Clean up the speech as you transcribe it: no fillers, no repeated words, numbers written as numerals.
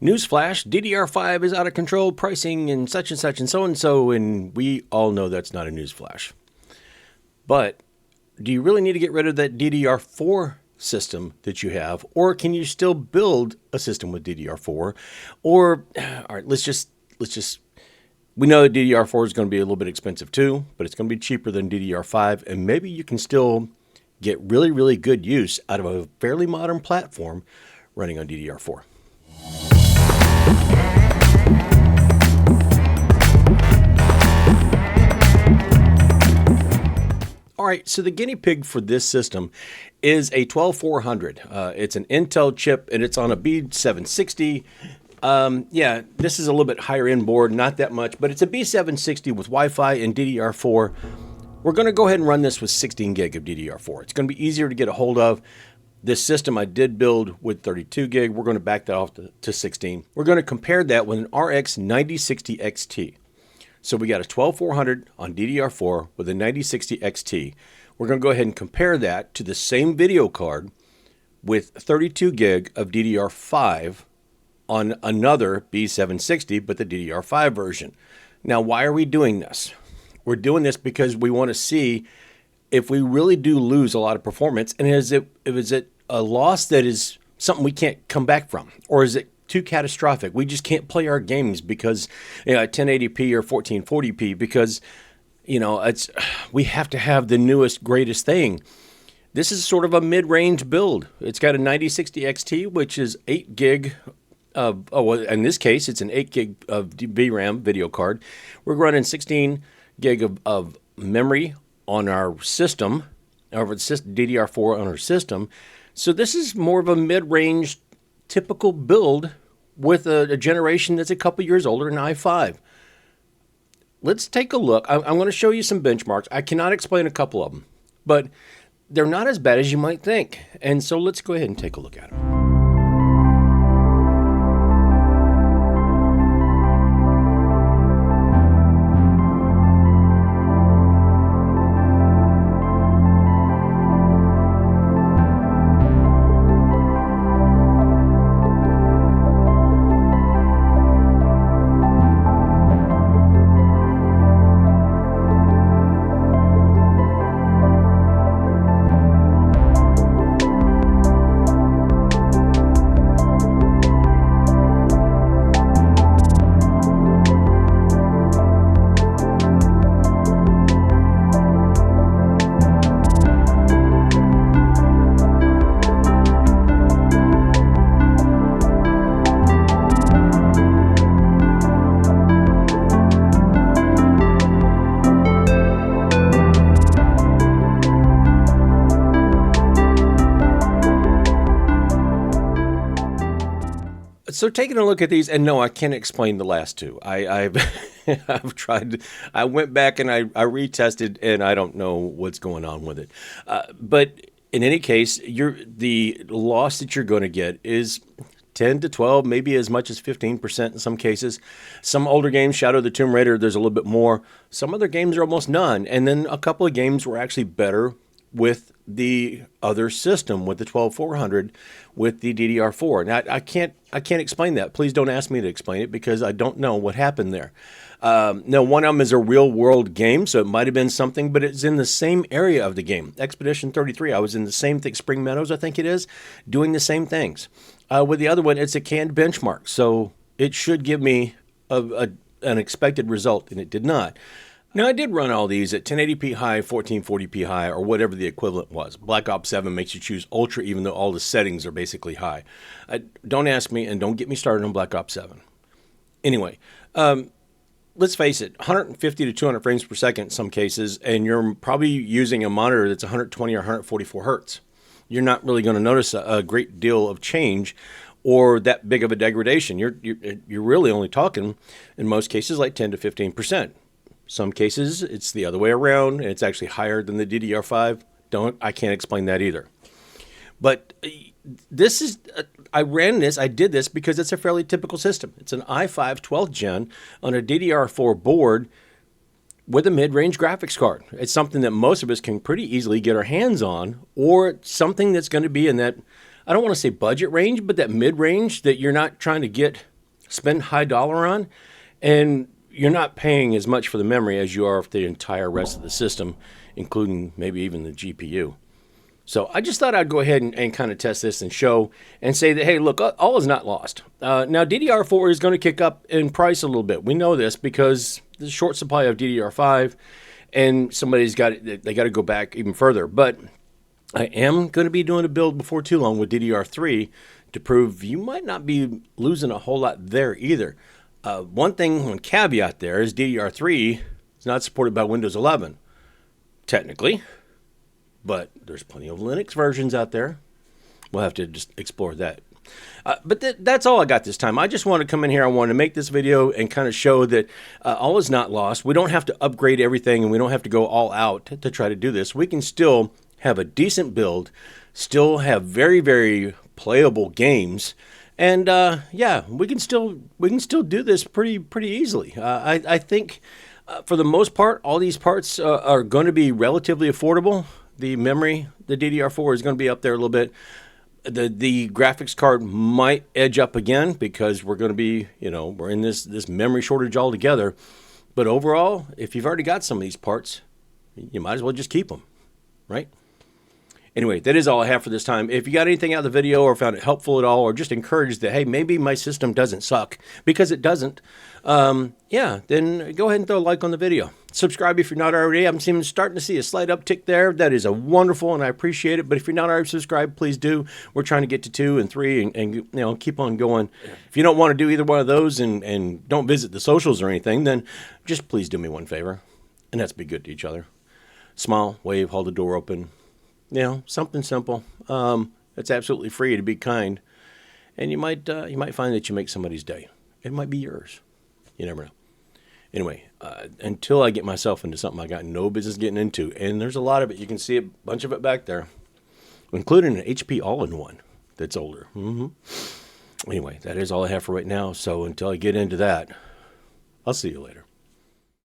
Newsflash, DDR5 is out of control, pricing and such and such and so and so, and we all know that's not a newsflash. But do you really need to get rid of that DDR4 system that you have, or can you still build a system with DDR4? Or, all right, we know that DDR4 is going to be a little bit expensive too, but it's going to be cheaper than DDR5, and maybe you can still get really, really good use out of a fairly modern platform running on DDR4. All right, so the guinea pig for this system is a 12400. It's an Intel chip, and it's on a B760. Yeah, this is a little bit higher end board, not that much, but it's a B760 with Wi-Fi and DDR4. We're going to go ahead and run this with 16 gig of DDR4. It's going to be easier to get a hold of. This system I did build with 32 gig. We're going to back that off to 16. We're going to compare that with an RX 9060 XT. So we got a 12400 on DDR4 with a 9060 XT. We're going to go ahead and compare that to the same video card with 32 gig of DDR5 on another B760, but the DDR5 version. Now, why are we doing this? We're doing this because we want to see if we really do lose a lot of performance, and is it a loss that is something we can't come back from, or is it too catastrophic? We just can't play our games because 1080p or 1440p because we have to have the newest greatest thing. This is sort of a mid-range build. It's got a 9060 XT, which is 8 gig of, in this case, it's an 8 gig of VRAM video card. We're running 16 gig of memory on our system, over DDR4 on our system. So this is more of a mid-range typical build with a generation that's a couple years older than i5. Let's take a look. I'm going to show you some benchmarks. I cannot explain a couple of them, but they're not as bad as you might think. And so let's go ahead and take a look at them. So taking a look at these, and no, I can't explain the last two. I've tried. I went back and I retested, and I don't know what's going on with it. But in any case, the loss that you're going to get is 10 to 12, maybe as much as 15% in some cases. Some older games, Shadow of the Tomb Raider, there's a little bit more. Some other games are almost none. And then a couple of games were actually better with the other system, with the 12400, with the DDR4. Now, I can't explain that. Please don't ask me to explain it because I don't know what happened there. Now, one of them is a real-world game, so it might have been something, but it's in the same area of the game. Expedition 33, I was in the same thing, Spring Meadows, I think it is, doing the same things. With the other one, it's a canned benchmark, so it should give me an expected result, and it did not. Now, I did run all these at 1080p high, 1440p high, or whatever the equivalent was. Black Ops 7 makes you choose Ultra, even though all the settings are basically high. Don't ask me, and don't get me started on Black Ops 7. Anyway, let's face it, 150 to 200 frames per second in some cases, and you're probably using a monitor that's 120 or 144 hertz. You're not really going to notice a great deal of change or that big of a degradation. You're really only talking, in most cases, like 10 to 15%. Some cases, it's the other way around, and it's actually higher than the DDR5. I can't explain that either. But this is, I did this because it's a fairly typical system. It's an i5 12th gen on a DDR4 board with a mid-range graphics card. It's something that most of us can pretty easily get our hands on, or something that's going to be in that, I don't want to say budget range, but that mid-range that you're not trying to get spend high dollar on, and you're not paying as much for the memory as you are for the entire rest of the system, including maybe even the GPU. So I just thought I'd go ahead and kind of test this and show and say that, hey, look, all is not lost. Now, DDR4 is going to kick up in price a little bit. We know this because there's a short supply of DDR5, and they got to go back even further. But I am going to be doing a build before too long with DDR3 to prove you might not be losing a whole lot there either. One caveat there is DDR3 is not supported by Windows 11, technically. But there's plenty of Linux versions out there. We'll have to just explore that. But that's all I got this time. I just want to come in here. I want to make this video and kind of show that all is not lost. We don't have to upgrade everything, and we don't have to go all out to try to do this. We can still have a decent build, still have very, very playable games, and yeah, we can still do this pretty easily. I think for the most part, all these parts are going to be relatively affordable. The memory, the DDR4 is going to be up there a little bit. The graphics card might edge up again because we're going to be, we're in this memory shortage altogether. But overall, if you've already got some of these parts, you might as well just keep them, right? Anyway, that is all I have for this time. If you got anything out of the video or found it helpful at all, or just encouraged that, hey, maybe my system doesn't suck, because it doesn't, yeah, then go ahead and throw a like on the video. Subscribe if you're not already. I'm starting to see a slight uptick there. That is a wonderful, and I appreciate it. But if you're not already subscribed, please do. We're trying to get to 2 and 3 and keep on going. If you don't want to do either one of those and don't visit the socials or anything, then just please do me one favor, and that's be good to each other. Smile, wave, hold the door open. Something simple. It's absolutely free to be kind, and you might find that you make somebody's day. It might be yours. You never know. Anyway, until I get myself into something I got no business getting into, and there's a lot of it. You can see a bunch of it back there, including an HP all-in-one that's older. Anyway, that is all I have for right now. So until I get into that, I'll see you later.